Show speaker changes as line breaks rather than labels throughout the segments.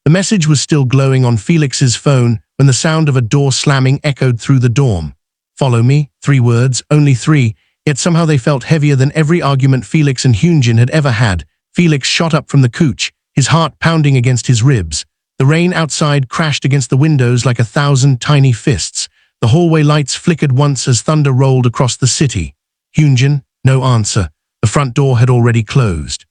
The message was still glowing on Felix's phone when the sound of a door slamming echoed through the dorm. "Follow me," 3 words, only 3, yet somehow they felt heavier than every argument Felix and Hyunjin had ever had. Felix shot up from the couch, his heart pounding against his ribs. The rain outside crashed against the windows like 1,000 tiny fists. The hallway lights flickered once as thunder rolled across the city. Hyunjin, no answer. The front door had already closed.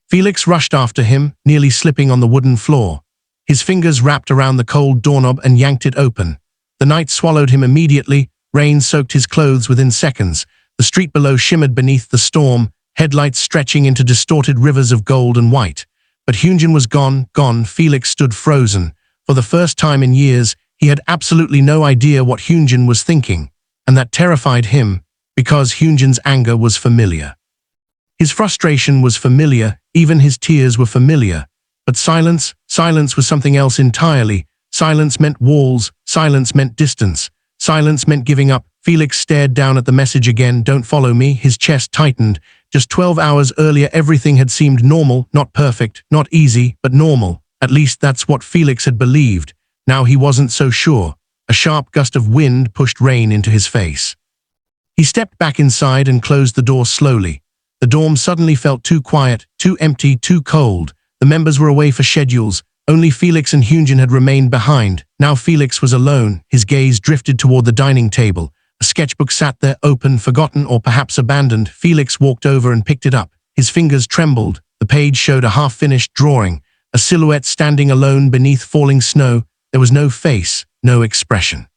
Felix rushed after him, nearly slipping on the wooden floor. His fingers wrapped around the cold doorknob and yanked it open. The night swallowed him immediately. Rain soaked his clothes within seconds. The street below shimmered beneath the storm, headlights stretching into distorted rivers of gold and white. But Hyunjin was gone. Felix stood frozen. For the first time in years, he had absolutely no idea what Hyunjin was thinking, and that terrified him, because Hyunjin's anger was familiar. His frustration was familiar, even his tears were familiar. But silence was something else entirely. Silence meant walls, silence meant distance, silence meant giving up. Felix stared down at the message again, "Don't follow me." His chest tightened. Just 12 hours earlier everything had seemed normal, not perfect, not easy, but normal. At least that's what Felix had believed. Now he wasn't so sure. A sharp gust of wind pushed rain into his face. He stepped back inside and closed the door slowly. The dorm suddenly felt too quiet, too empty, too cold. The members were away for schedules. Only Felix and Hyunjin had remained behind. Now Felix was alone. His gaze drifted toward the dining table. A sketchbook sat there, open, forgotten, or perhaps abandoned. Felix walked over and picked it up. His fingers trembled. The page showed a half-finished drawing, a silhouette standing alone beneath falling snow. There was no face, no expression.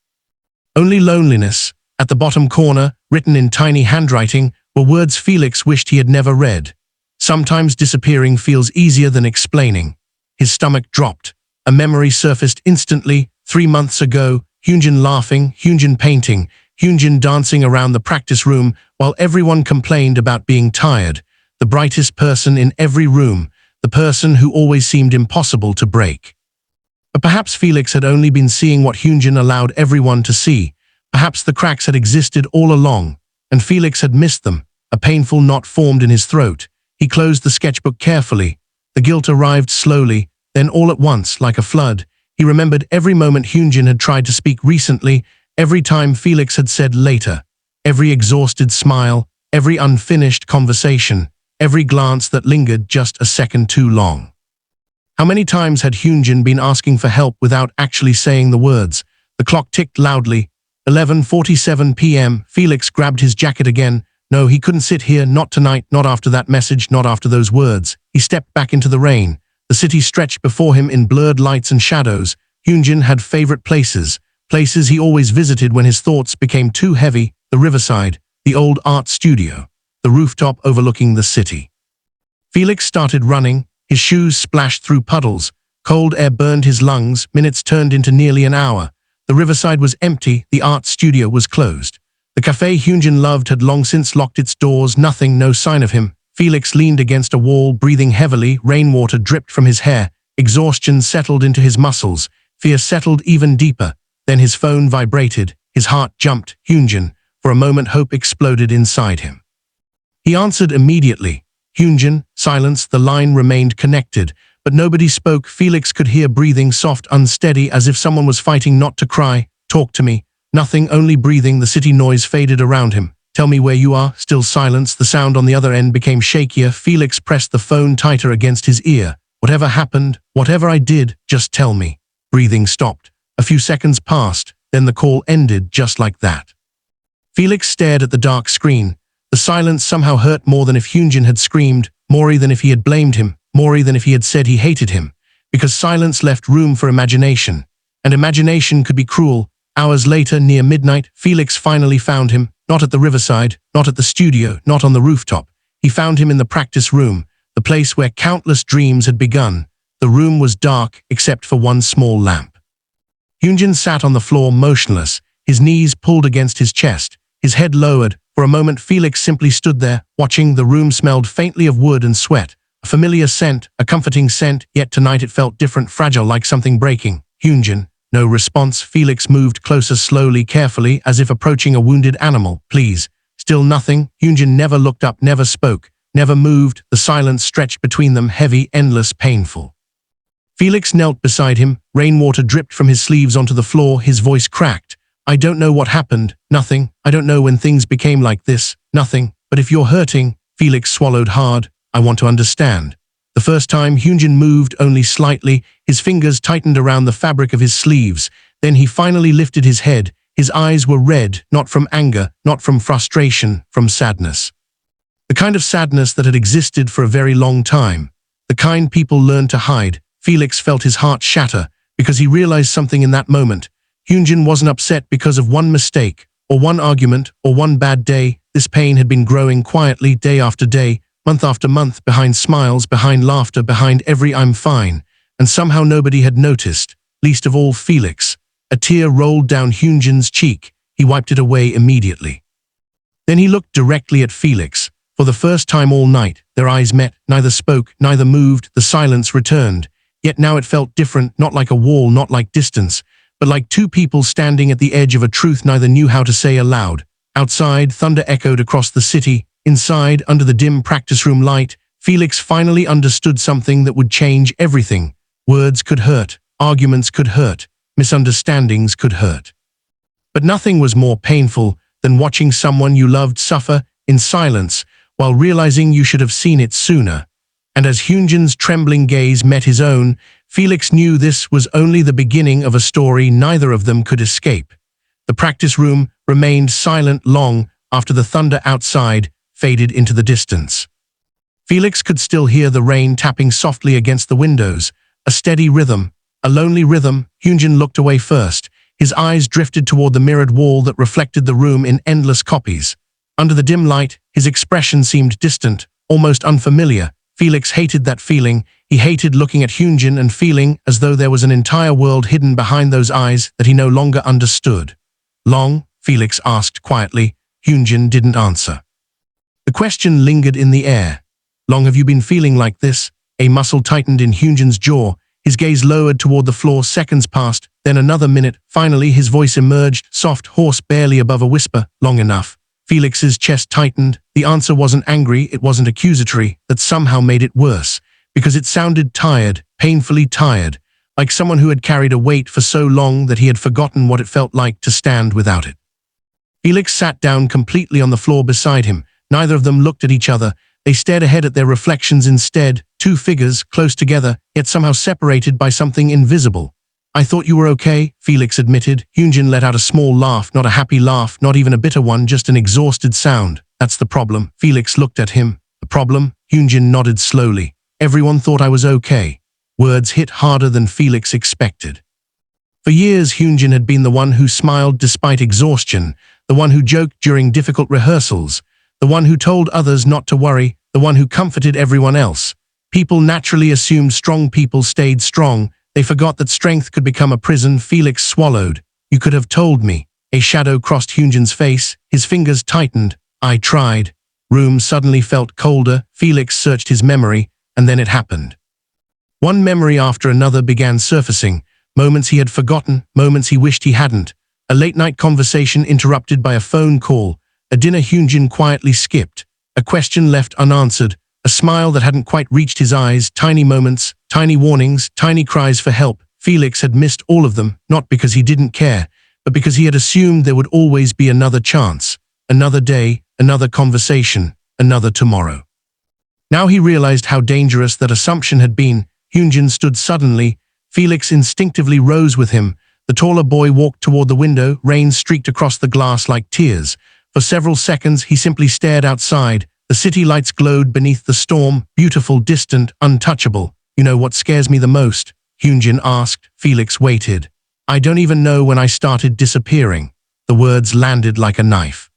Only loneliness. At the bottom corner, written in tiny handwriting, were words Felix wished he had never read. "Sometimes disappearing feels easier than explaining." His stomach dropped. A memory surfaced instantly. 3 months ago, Hyunjin laughing, Hyunjin painting, Hyunjin dancing around the practice room while everyone complained about being tired. The brightest person in every room, the person who always seemed impossible to break. But perhaps Felix had only been seeing what Hyunjin allowed everyone to see. Perhaps the cracks had existed all along, and Felix had missed them. A painful knot formed in his throat. He closed the sketchbook carefully. The guilt arrived slowly, then all at once, like a flood. He remembered every moment Hyunjin had tried to speak recently, every time Felix had said later, every exhausted smile, every unfinished conversation, every glance that lingered just a second too long. How many times had Hyunjin been asking for help without actually saying the words? The clock ticked loudly. 11:47 p.m. Felix grabbed his jacket again. No, he couldn't sit here, not tonight, not after that message, not after those words. He stepped back into the rain. The city stretched before him in blurred lights and shadows. Hyunjin had favorite places he always visited when his thoughts became too heavy: the riverside, the old art studio, the rooftop overlooking the city. Felix started running. His shoes splashed through puddles. Cold air burned his lungs. Minutes turned into nearly an hour. The riverside was empty. The art studio was closed. The cafe Hyunjin loved had long since locked its doors. Nothing, no sign of him. Felix leaned against a wall, breathing heavily. Rainwater dripped from his hair. Exhaustion settled into his muscles. Fear settled even deeper. Then his phone vibrated. His heart jumped. Hyunjin. For a moment hope exploded inside him. He answered immediately. Hyunjin. Silence. The line remained connected, but nobody spoke. Felix could hear breathing, soft, unsteady, as if someone was fighting not to cry. "Talk to me." Nothing, only breathing. The city noise faded around him. "Tell me where you are." Still silence. The sound on the other end became shakier. Felix pressed the phone tighter against his ear. "Whatever happened, whatever I did, just tell me." Breathing stopped. A few seconds passed, then the call ended just like that. Felix stared at the dark screen. The silence somehow hurt more than if Hyunjin had screamed, more than if he had blamed him, more than if he had said he hated him. Because silence left room for imagination. And imagination could be cruel. Hours later, near midnight, Felix finally found him, not at the riverside, not at the studio, not on the rooftop. He found him in the practice room, the place where countless dreams had begun. The room was dark, except for one small lamp. Hyunjin sat on the floor motionless, his knees pulled against his chest, his head lowered. For a moment Felix simply stood there, watching. The room smelled faintly of wood and sweat. A familiar scent, a comforting scent, yet tonight it felt different, fragile, like something breaking. Hyunjin. No response. Felix moved closer, slowly, carefully, as if approaching a wounded animal. "Please." Still nothing. Hyunjin never looked up, never spoke, never moved. The silence stretched between them, heavy, endless, painful. Felix knelt beside him, rainwater dripped from his sleeves onto the floor, his voice cracked. I don't know what happened, nothing. I don't know when things became like this, nothing. But if you're hurting, Felix swallowed hard, I want to understand. The first time, Hyunjin moved only slightly, his fingers tightened around the fabric of his sleeves. Then he finally lifted his head. His eyes were red, not from anger, not from frustration, from sadness. The kind of sadness that had existed for a very long time. The kind people learn to hide. Felix felt his heart shatter, because he realized something in that moment. Hyunjin wasn't upset because of one mistake, or one argument, or one bad day. This pain had been growing quietly day after day, month after month, behind smiles, behind laughter, behind every I'm fine. And somehow nobody had noticed, least of all Felix. A tear rolled down Hyunjin's cheek. He wiped it away immediately. Then he looked directly at Felix. For the first time all night, their eyes met, neither spoke, neither moved, the silence returned. Yet now it felt different, not like a wall, not like distance, but like two people standing at the edge of a truth neither knew how to say aloud. Outside, thunder echoed across the city. Inside, under the dim practice room light, Felix finally understood something that would change everything. Words could hurt, arguments could hurt, misunderstandings could hurt. But nothing was more painful than watching someone you loved suffer in silence while realizing you should have seen it sooner. And as Hyunjin's trembling gaze met his own, Felix knew this was only the beginning of a story neither of them could escape. The practice room remained silent long after the thunder outside faded into the distance. Felix could still hear the rain tapping softly against the windows, a steady rhythm, a lonely rhythm. Hyunjin looked away first. His eyes drifted toward the mirrored wall that reflected the room in endless copies. Under the dim light, his expression seemed distant, almost unfamiliar. Felix hated that feeling. He hated looking at Hyunjin and feeling as though there was an entire world hidden behind those eyes that he no longer understood. Long? Felix asked quietly. Hyunjin didn't answer. The question lingered in the air. Long have you been feeling like this? A muscle tightened in Hyunjin's jaw. His gaze lowered toward the floor. Seconds passed, then another minute. Finally, his voice emerged, soft, hoarse, barely above a whisper. Long enough. Felix's chest tightened. The answer wasn't angry, it wasn't accusatory. That somehow made it worse, because it sounded tired, painfully tired, like someone who had carried a weight for so long that he had forgotten what it felt like to stand without it. Felix sat down completely on the floor beside him. Neither of them looked at each other. They stared ahead at their reflections instead, two figures, close together, yet somehow separated by something invisible. I thought you were okay, Felix admitted. Hyunjin let out a small laugh, not a happy laugh, not even a bitter one, just an exhausted sound. That's the problem. Felix looked at him. The problem? Hyunjin nodded slowly. Everyone thought I was okay. Words hit harder than Felix expected. For years, Hyunjin had been the one who smiled despite exhaustion, the one who joked during difficult rehearsals, the one who told others not to worry, the one who comforted everyone else. People naturally assumed strong people stayed strong. They forgot that strength could become a prison. Felix swallowed. You could have told me. A shadow crossed Hyunjin's face. His fingers tightened. I tried. Room suddenly felt colder. Felix searched his memory, and then it happened. One memory after another began surfacing. Moments he had forgotten, moments he wished he hadn't. A late-night conversation interrupted by a phone call. A dinner Hyunjin quietly skipped. A question left unanswered. A smile that hadn't quite reached his eyes. Tiny moments, tiny warnings, tiny cries for help. Felix had missed all of them, not because he didn't care, but because he had assumed there would always be another chance. Another day, another conversation, another tomorrow. Now he realized how dangerous that assumption had been. Hyunjin stood suddenly. Felix instinctively rose with him. The taller boy walked toward the window. Rain streaked across the glass like tears. For several seconds, he simply stared outside. The city lights glowed beneath the storm, beautiful, distant, untouchable. You know what scares me the most? Hyunjin asked. Felix waited. I don't even know when I started disappearing. The words landed like a knife.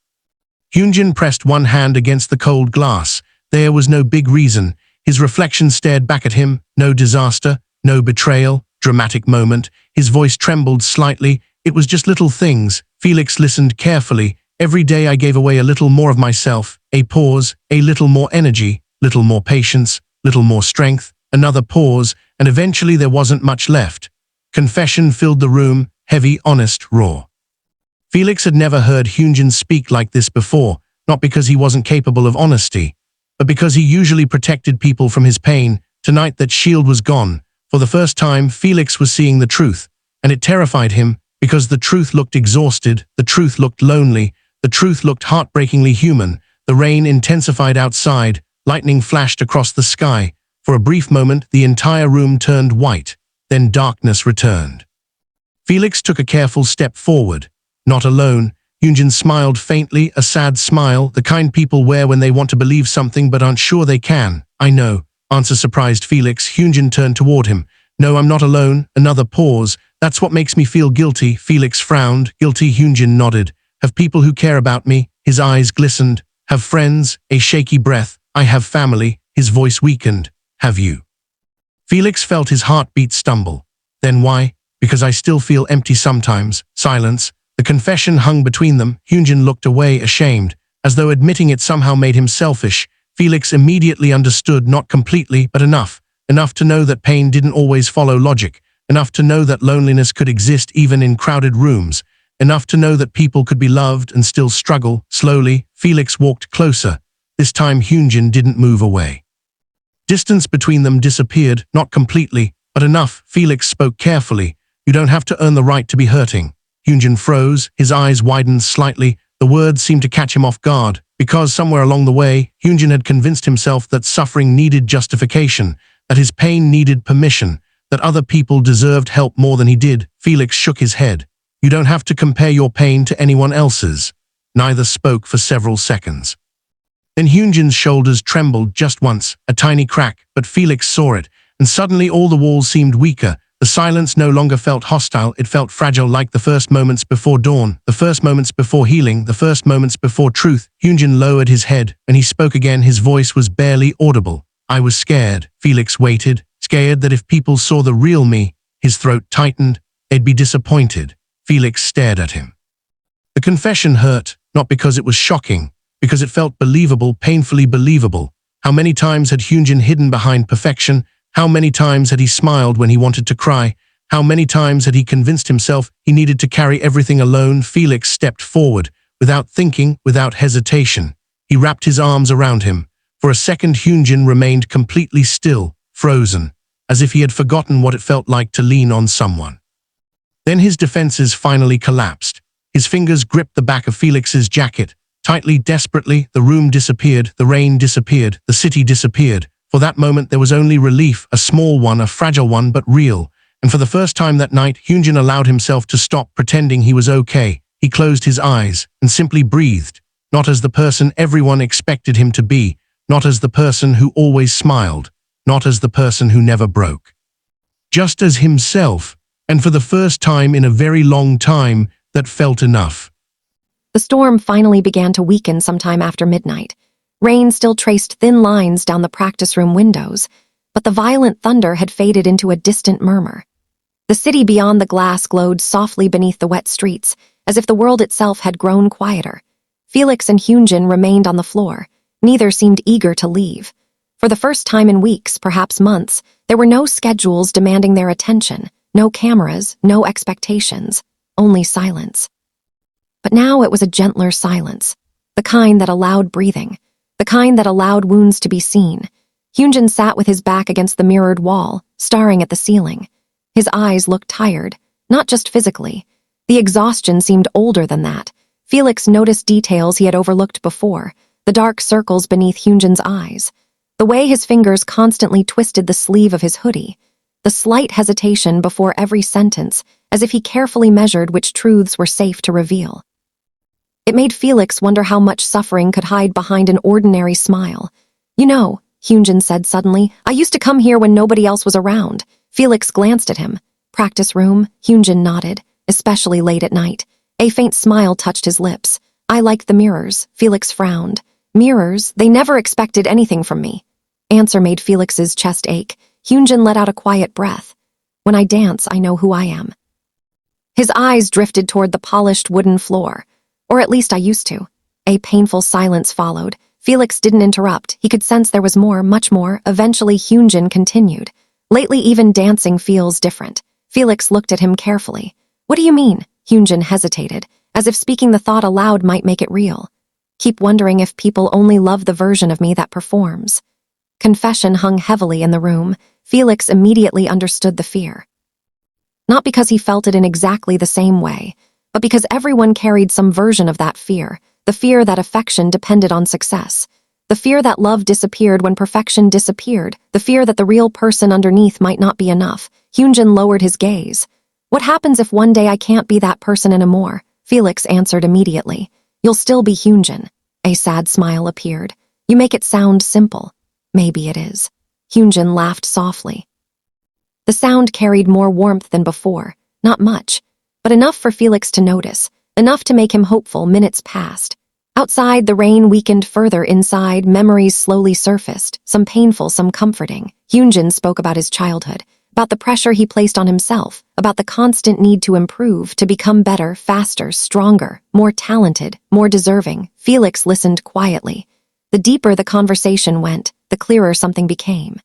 Hyunjin pressed one hand against the cold glass. There was no big reason. His reflection stared back at him. No disaster, no betrayal, dramatic moment. His voice trembled slightly. It was just little things. Felix listened carefully. Every day I gave away a little more of myself. A pause, a little more energy, little more patience, little more strength. Another pause, and eventually there wasn't much left. Confession filled the room, heavy, honest, raw. Felix had never heard Hyunjin speak like this before, not because he wasn't capable of honesty, but because he usually protected people from his pain. Tonight that shield was gone. For the first time, Felix was seeing the truth, and it terrified him because the truth looked exhausted, the truth looked lonely, the truth looked heartbreakingly human. The rain intensified outside, lightning flashed across the sky. For a brief moment, the entire room turned white, then darkness returned. Felix took a careful step forward. Not alone. Hyunjin smiled faintly, a sad smile, the kind people wear when they want to believe something but aren't sure they can. I know, answer surprised Felix. Hyunjin turned toward him. No, I'm not alone. Another pause. That's what makes me feel guilty. Felix frowned. Guilty? Hyunjin nodded. Have people who care about me? His eyes glistened. Have friends? A shaky breath. I have family. His voice weakened. Have you? Felix felt his heartbeat stumble. Then why? Because I still feel empty sometimes. Silence. The confession hung between them. Hyunjin looked away, ashamed, as though admitting it somehow made him selfish. Felix immediately understood, not completely, but enough. Enough to know that pain didn't always follow logic. Enough to know that loneliness could exist even in crowded rooms. Enough to know that people could be loved and still struggle. Slowly, Felix walked closer. This time Hyunjin didn't move away. Distance between them disappeared, not completely, but enough. Felix spoke carefully. You don't have to earn the right to be hurting. Hyunjin froze, his eyes widened slightly. The words seemed to catch him off guard, because somewhere along the way, Hyunjin had convinced himself that suffering needed justification, that his pain needed permission, that other people deserved help more than he did. Felix shook his head. You don't have to compare your pain to anyone else's. Neither spoke for several seconds. Then Hyunjin's shoulders trembled just once, a tiny crack, but Felix saw it, and suddenly all the walls seemed weaker. The silence no longer felt hostile, it felt fragile, like the first moments before dawn, the first moments before healing, the first moments before truth. Hyunjin lowered his head, and he spoke again. His voice was barely audible. I was scared. Felix waited, scared that if people saw the real me, his throat tightened, they'd be disappointed. Felix stared at him. The confession hurt, not because it was shocking, because it felt believable, painfully believable. How many times had Hyunjin hidden behind perfection? How many times had he smiled when he wanted to cry? How many times had he convinced himself he needed to carry everything alone? Felix stepped forward, without thinking, without hesitation. He wrapped his arms around him. For a second, Hyunjin remained completely still, frozen, as if he had forgotten what it felt like to lean on someone. Then his defenses finally collapsed. His fingers gripped the back of Felix's jacket, tightly, desperately. The room disappeared, the rain disappeared, the city disappeared. For that moment there was only relief, a small one, a fragile one, but real. And for the first time that night, Hyunjin allowed himself to stop pretending he was okay. He closed his eyes and simply breathed, not as the person everyone expected him to be, not as the person who always smiled, not as the person who never broke. Just as himself, and for the first time in a very long time, that felt enough.
The storm finally began to weaken sometime after midnight. Rain still traced thin lines down the practice room windows, but the violent thunder had faded into a distant murmur. The city beyond the glass glowed softly beneath the wet streets, as if the world itself had grown quieter. Felix and Hyunjin remained on the floor. Neither seemed eager to leave. For the first time in weeks, perhaps months, there were no schedules demanding their attention, no cameras, no expectations, only silence. But now it was a gentler silence, the kind that allowed breathing, the kind that allowed wounds to be seen. Hyunjin sat with his back against the mirrored wall, staring at the ceiling. His eyes looked tired, not just physically. The exhaustion seemed older than that. Felix noticed details he had overlooked before, the dark circles beneath Hyunjin's eyes, the way his fingers constantly twisted the sleeve of his hoodie, the slight hesitation before every sentence, as if he carefully measured which truths were safe to reveal. It made Felix wonder how much suffering could hide behind an ordinary smile. You know, Hyunjin said suddenly, I used to come here when nobody else was around. Felix glanced at him. Practice room, Hyunjin nodded, especially late at night. A faint smile touched his lips. I liked the mirrors, Felix frowned. Mirrors, they never expected anything from me. Answer made Felix's chest ache. Hyunjin let out a quiet breath. When I dance, I know who I am. His eyes drifted toward the polished wooden floor. Or at least I used to. A painful silence followed. Felix didn't interrupt. He could sense there was more, much more. Eventually, Hyunjin continued. Lately, even dancing feels different. Felix looked at him carefully. What do you mean? Hyunjin hesitated, as if speaking the thought aloud might make it real. Keep wondering if people only love the version of me that performs. Confession hung heavily in the room. Felix immediately understood the fear. Not because he felt it in exactly the same way, but because everyone carried some version of that fear, the fear that affection depended on success, the fear that love disappeared when perfection disappeared, the fear that the real person underneath might not be enough. Hyunjin lowered his gaze. What happens if one day I can't be that person anymore? Felix answered immediately. You'll still be Hyunjin. A sad smile appeared. You make it sound simple. Maybe it is. Hyunjin laughed softly. The sound carried more warmth than before, not much, but enough for Felix to notice, enough to make him hopeful. Minutes passed. Outside, the rain weakened further. Inside, memories slowly surfaced, some painful, some comforting. Hyunjin spoke about his childhood, about the pressure he placed on himself, about the constant need to improve, to become better, faster, stronger, more talented, more deserving. Felix listened quietly. The deeper the conversation went, the clearer something became.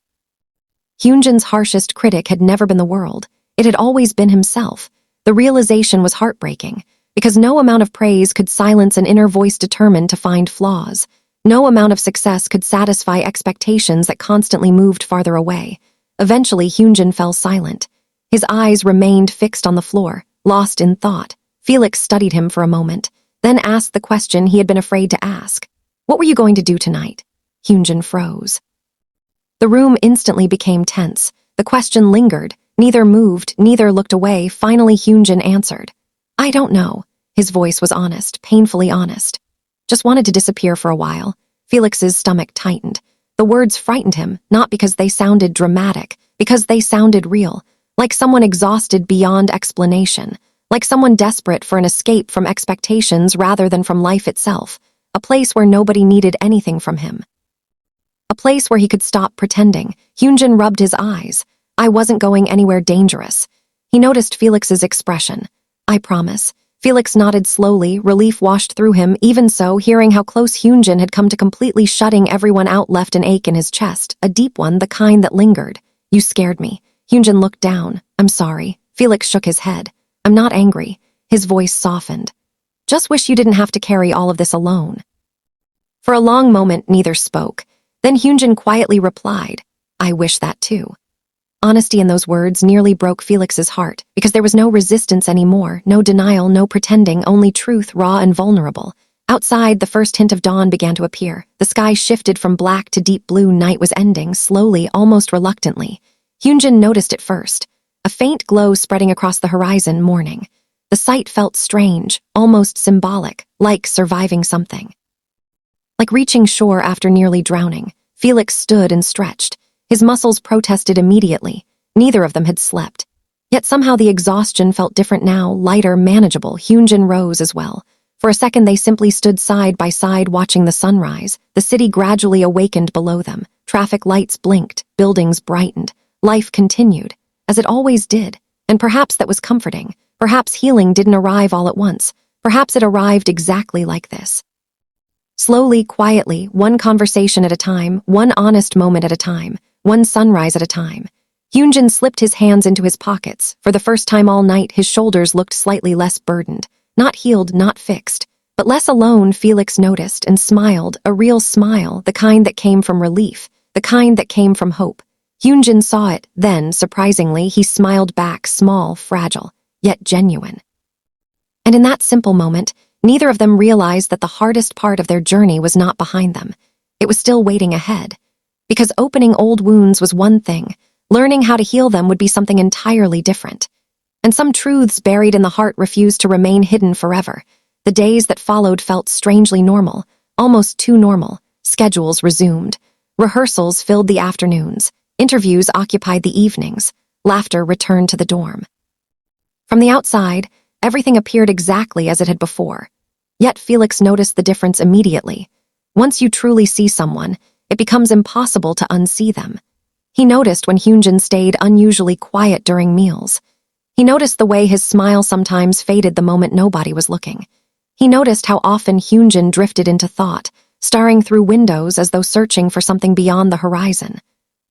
Hyunjin's harshest critic had never been the world. It had always been himself. The realization was heartbreaking, because no amount of praise could silence an inner voice determined to find flaws. No amount of success could satisfy expectations that constantly moved farther away. Eventually, Hyunjin fell silent. His eyes remained fixed on the floor, lost in thought. Felix studied him for a moment, then asked the question he had been afraid to ask. What were you going to do tonight? Hyunjin froze. The room instantly became tense. The question lingered. Neither moved, neither looked away. Finally, Hyunjin answered. I don't know. His voice was honest, painfully honest. Just wanted to disappear for a while. Felix's stomach tightened. The words frightened him, not because they sounded dramatic, because they sounded real, like someone exhausted beyond explanation, like someone desperate for an escape from expectations rather than from life itself, a place where nobody needed anything from him. A place where he could stop pretending. Hyunjin rubbed his eyes. I wasn't going anywhere dangerous. He noticed Felix's expression. I promise. Felix nodded slowly, relief washed through him. Even so, hearing how close Hyunjin had come to completely shutting everyone out left an ache in his chest, a deep one, the kind that lingered. You scared me. Hyunjin looked down. I'm sorry. Felix shook his head. I'm not angry. His voice softened. Just wish you didn't have to carry all of this alone. For a long moment, neither spoke. Then Hyunjin quietly replied, I wish that too. Honesty in those words nearly broke Felix's heart, because there was no resistance anymore, no denial, no pretending, only truth, raw and vulnerable. Outside, the first hint of dawn began to appear. The sky shifted from black to deep blue. Night was ending, slowly, almost reluctantly. Hyunjin noticed it first. A faint glow spreading across the horizon. Morning. The sight felt strange, almost symbolic, like surviving something. Like reaching shore after nearly drowning. Felix stood and stretched. His muscles protested immediately. Neither of them had slept. Yet somehow the exhaustion felt different now, lighter, manageable. Hyunjin rose as well. For a second they simply stood side by side watching the sunrise. The city gradually awakened below them. Traffic lights blinked, buildings brightened. Life continued, as it always did. And perhaps that was comforting. Perhaps healing didn't arrive all at once. Perhaps it arrived exactly like this. Slowly, quietly, one conversation at a time, one honest moment at a time, one sunrise at a time. Hyunjin slipped his hands into his pockets. For the first time all night, his shoulders looked slightly less burdened. Not healed, not fixed, but less alone. Felix noticed and smiled, a real smile, the kind that came from relief, the kind that came from hope. Hyunjin saw it, then, surprisingly, he smiled back, small, fragile, yet genuine. And in that simple moment, neither of them realized that the hardest part of their journey was not behind them. It was still waiting ahead. Because opening old wounds was one thing, learning how to heal them would be something entirely different. And some truths buried in the heart refused to remain hidden forever. The days that followed felt strangely normal, almost too normal. Schedules resumed. Rehearsals filled the afternoons. Interviews occupied the evenings. Laughter returned to the dorm. From the outside, everything appeared exactly as it had before. Yet Felix noticed the difference immediately. Once you truly see someone, it becomes impossible to unsee them. He noticed when Hyunjin stayed unusually quiet during meals. He noticed the way his smile sometimes faded the moment nobody was looking. He noticed how often Hyunjin drifted into thought, staring through windows as though searching for something beyond the horizon.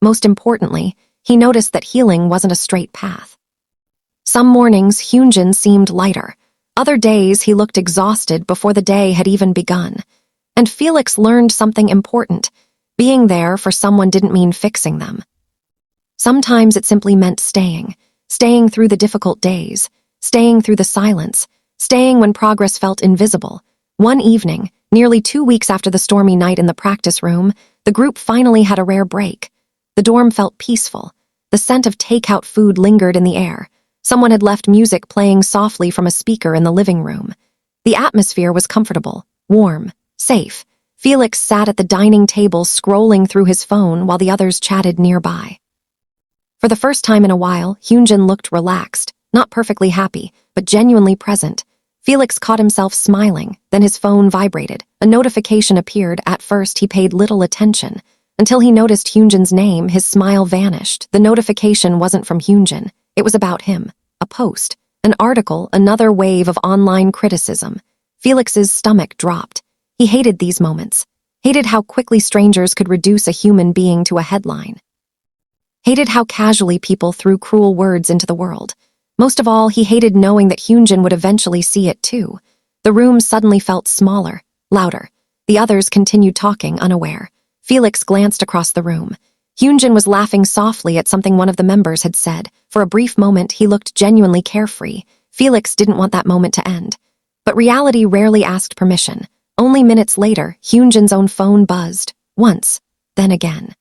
Most importantly, he noticed that healing wasn't a straight path. Some mornings, Hyunjin seemed lighter. Other days, he looked exhausted before the day had even begun. And Felix learned something important. Being there for someone didn't mean fixing them. Sometimes it simply meant staying through the difficult days, staying through the silence, staying when progress felt invisible. One evening, nearly 2 weeks after the stormy night in the practice room, the group finally had a rare break. The dorm felt peaceful. The scent of takeout food lingered in the air. Someone had left music playing softly from a speaker in the living room. The atmosphere was comfortable, warm, safe. Felix sat at the dining table scrolling through his phone while the others chatted nearby. For the first time in a while, Hyunjin looked relaxed, not perfectly happy, but genuinely present. Felix caught himself smiling, then his phone vibrated. A notification appeared. At first, he paid little attention. Until he noticed Hyunjin's name, his smile vanished. The notification wasn't from Hyunjin. It was about him. A post, an article, another wave of online criticism. Felix's stomach dropped. He hated these moments. Hated how quickly strangers could reduce a human being to a headline. Hated how casually people threw cruel words into the world. Most of all, he hated knowing that Hyunjin would eventually see it too. The room suddenly felt smaller, louder. The others continued talking, unaware. Felix glanced across the room. Hyunjin was laughing softly at something one of the members had said. For a brief moment, he looked genuinely carefree. Felix didn't want that moment to end. But reality rarely asked permission. Only minutes later, Hyunjin's own phone buzzed. Once, then again.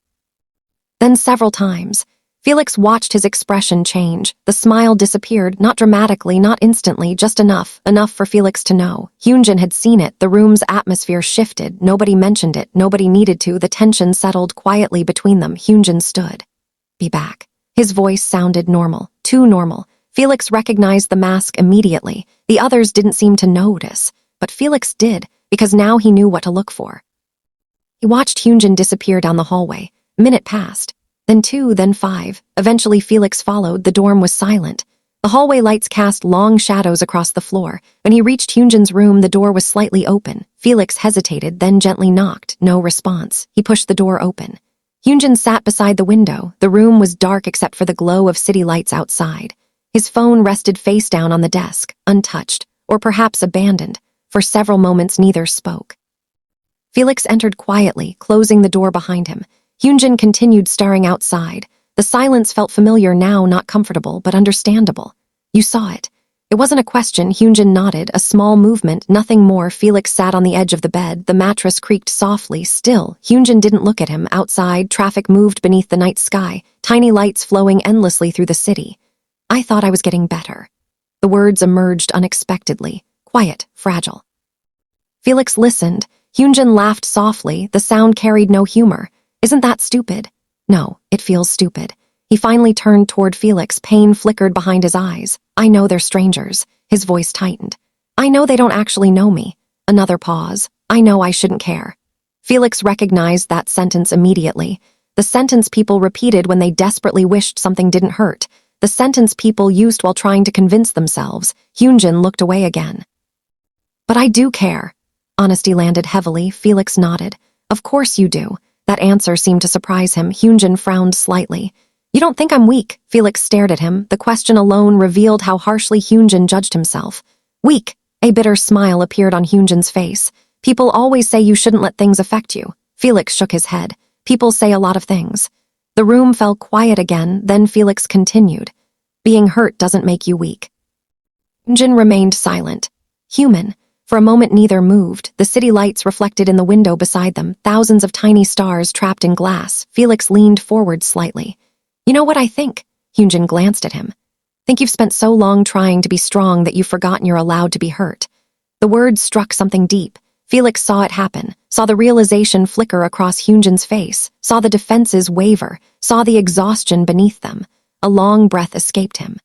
Then several times. Felix watched his expression change. The smile disappeared, not dramatically, not instantly, just enough for Felix to know. Hyunjin had seen it. The room's atmosphere shifted. Nobody mentioned it. Nobody needed to. The tension settled quietly between them. Hyunjin stood. Be back. His voice sounded normal, too normal. Felix recognized the mask immediately. The others didn't seem to notice, but Felix did, because now he knew what to look for. He watched Hyunjin disappear down the hallway. A minute passed. Then 2, then 5. Eventually Felix followed. The dorm was silent. The hallway lights cast long shadows across the floor. When he reached Hyunjin's room, the door was slightly open. Felix hesitated, then gently knocked. No response. He pushed the door open. Hyunjin sat beside the window. The room was dark except for the glow of city lights outside. His phone rested face down on the desk, untouched, or perhaps abandoned. For several moments, neither spoke. Felix entered quietly, closing the door behind him. Hyunjin continued staring outside. The silence felt familiar now, not comfortable, but understandable. You saw it. It wasn't a question. Hyunjin nodded, a small movement, nothing more. Felix sat on the edge of the bed. The mattress creaked softly. Still, Hyunjin didn't look at him. Outside, traffic moved beneath the night sky, tiny lights flowing endlessly through the city. I thought I was getting better. The words emerged unexpectedly, quiet, fragile. Felix listened. Hyunjin laughed softly. The sound carried no humor. Isn't that stupid? No, it feels stupid. He finally turned toward Felix. Pain flickered behind his eyes. I know they're strangers. His voice tightened. I know they don't actually know me. Another pause. I know I shouldn't care. Felix recognized that sentence immediately. The sentence people repeated when they desperately wished something didn't hurt. The sentence people used while trying to convince themselves. Hyunjin looked away again. But I do care. Honesty landed heavily. Felix nodded. Of course you do. That answer seemed to surprise him. Hyunjin frowned slightly. You don't think I'm weak? Felix stared at him. The question alone revealed how harshly Hyunjin judged himself. Weak. A bitter smile appeared on Hyunjin's face. People always say you shouldn't let things affect you. Felix shook his head. People say a lot of things. The room fell quiet again, then Felix continued. Being hurt doesn't make you weak. Hyunjin remained silent. Human. For a moment neither moved. The city lights reflected in the window beside them, thousands of tiny stars trapped in glass. Felix leaned forward slightly. You know what I think? Hyunjin glanced at him. Think you've spent so long trying to be strong that you've forgotten you're allowed to be hurt. The words struck something deep. Felix saw it happen, saw the realization flicker across Hyunjin's face, saw the defenses waver, saw the exhaustion beneath them. A long breath escaped him.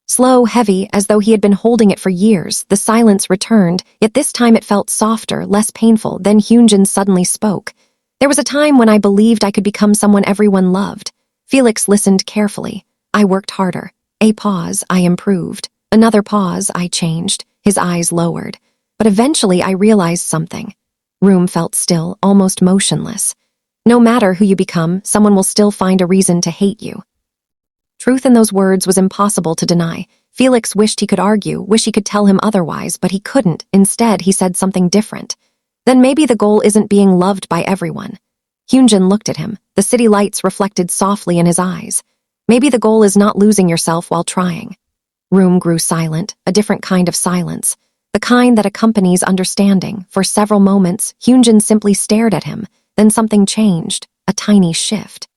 Slow, heavy, as though he had been holding it for years, the silence returned, yet this time it felt softer, less painful. Then Hyunjin suddenly spoke. There was a time when I believed I could become someone everyone loved. Felix listened carefully. I worked harder. A pause, I improved. Another pause, I changed. His eyes lowered. But eventually I realized something. Room felt still, almost motionless. No matter who you become, someone will still find a reason to hate you. Truth in those words was impossible to deny. Felix wished he could argue, wished he could tell him otherwise, but he couldn't. Instead, he said something different. Then maybe the goal isn't being loved by everyone. Hyunjin looked at him, the city lights reflected softly in his eyes. Maybe the goal is not losing yourself while trying. Room grew silent, a different kind of silence, the kind that accompanies understanding. For several moments, Hyunjin simply stared at him, then something changed, a tiny shift.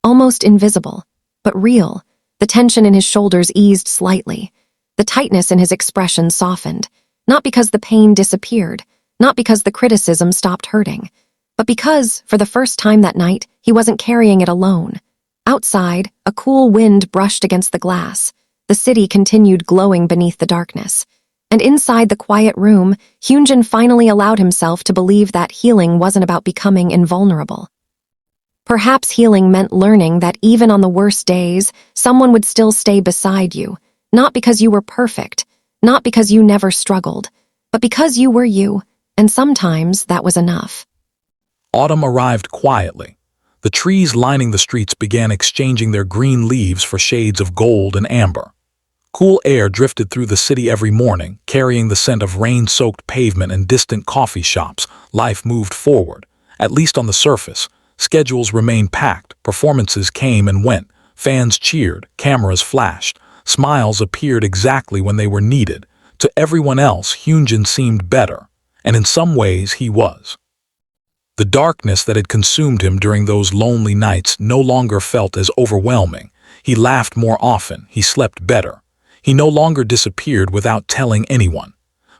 Almost invisible, but real, the tension in his shoulders eased slightly. The tightness in his expression softened, not because the pain disappeared, not because the criticism stopped hurting, but because, for the first time that night, he wasn't carrying it alone. Outside, a cool wind brushed against the glass. The city continued glowing beneath the darkness. And inside the quiet room, Hyunjin finally allowed himself to believe that healing wasn't about becoming invulnerable. Perhaps healing meant learning that even on the worst days, someone would still stay beside you, not because you were perfect, not because you never struggled, but because you were you, and sometimes that was enough.
Autumn arrived quietly. The trees lining the streets began exchanging their green leaves for shades of gold and amber. Cool air drifted through the city every morning, carrying the scent of rain-soaked pavement and distant coffee shops. Life moved forward, at least on the surface. Schedules remained packed, performances came and went, fans cheered, cameras flashed, smiles appeared exactly when they were needed. To everyone else, Hyunjin seemed better, and in some ways he was. The darkness that had consumed him during those lonely nights no longer felt as overwhelming. He laughed more often, he slept better. He no longer disappeared without telling anyone.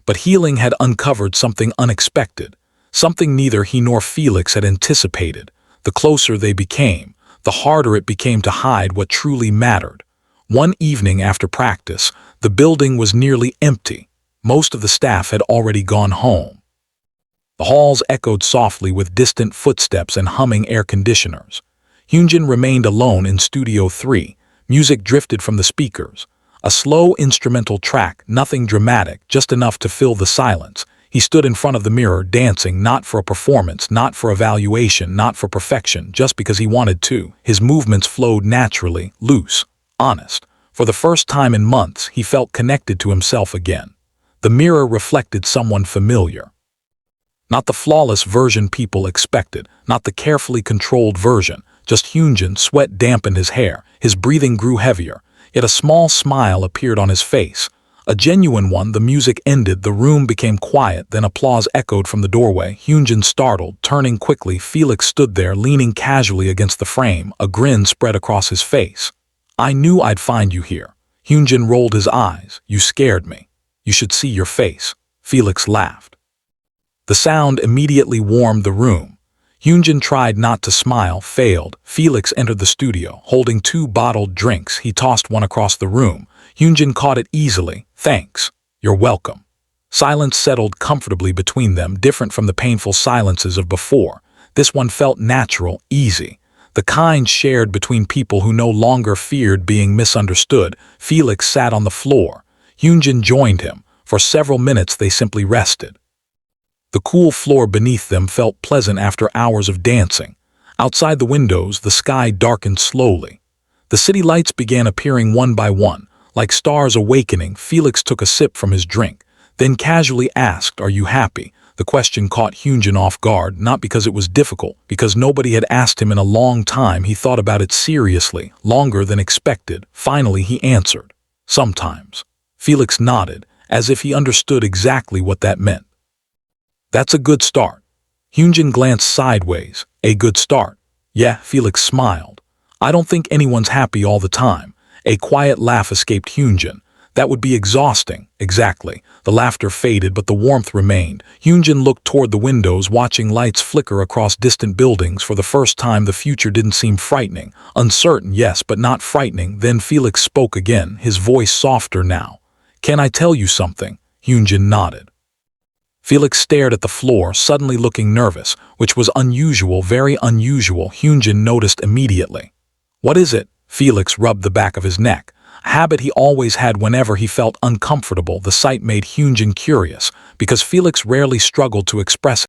But healing had uncovered something unexpected, something neither he nor Felix had anticipated. The closer they became, the harder it became to hide what truly mattered. One evening after practice, the building was nearly empty. Most of the staff had already gone home. The halls echoed softly with distant footsteps and humming air conditioners. Hyunjin remained alone in Studio 3. Music drifted from the speakers. A slow instrumental track, nothing dramatic, just enough to fill the silence. He stood in front of the mirror, dancing, not for a performance, not for evaluation, not for perfection, just because he wanted to. His movements flowed naturally, loose, honest. For the first time in months, he felt connected to himself again. The mirror reflected someone familiar. Not the flawless version people expected, not the carefully controlled version, just Hyunjin. Sweat dampened his hair, his breathing grew heavier, yet a small smile appeared on his face. A genuine one. The music ended, the room became quiet, then applause echoed from the doorway. Hyunjin startled, turning quickly. Felix stood there, leaning casually against the frame, a grin spread across his face. "I knew I'd find you here." Hyunjin rolled his eyes. "You scared me. You should see your face." Felix laughed. The sound immediately warmed the room. Hyunjin tried not to smile, failed. Felix entered the studio, holding 2 bottled drinks. He tossed one across the room. Hyunjin caught it easily. "Thanks. You're welcome." Silence settled comfortably between them, different from the painful silences of before. This one felt natural, easy. The kind shared between people who no longer feared being misunderstood. Felix sat on the floor. Hyunjin joined him. For several minutes they simply rested. The cool floor beneath them felt pleasant after hours of dancing. Outside the windows, the sky darkened slowly. The city lights began appearing one by one. Like stars awakening, Felix took a sip from his drink, then casually asked, "Are you happy?" The question caught Hyunjin off guard, not because it was difficult, because nobody had asked him in a long time. He thought about it seriously, longer than expected. Finally he answered, "Sometimes." Felix nodded, as if he understood exactly what that meant. "That's a good start." Hyunjin glanced sideways. "A good start?" "Yeah," Felix smiled. "I don't think anyone's happy all the time." A quiet laugh escaped Hyunjin. "That would be exhausting." "Exactly." The laughter faded, but the warmth remained. Hyunjin looked toward the windows, watching lights flicker across distant buildings. For the first time, the future didn't seem frightening. Uncertain, yes, but not frightening. Then Felix spoke again, his voice softer now. "Can I tell you something?" Hyunjin nodded. Felix stared at the floor, suddenly looking nervous, which was unusual, very unusual. Hyunjin noticed immediately. "What is it?" Felix rubbed the back of his neck, a habit he always had whenever he felt uncomfortable. The sight made Hyunjin curious, because Felix rarely struggled to express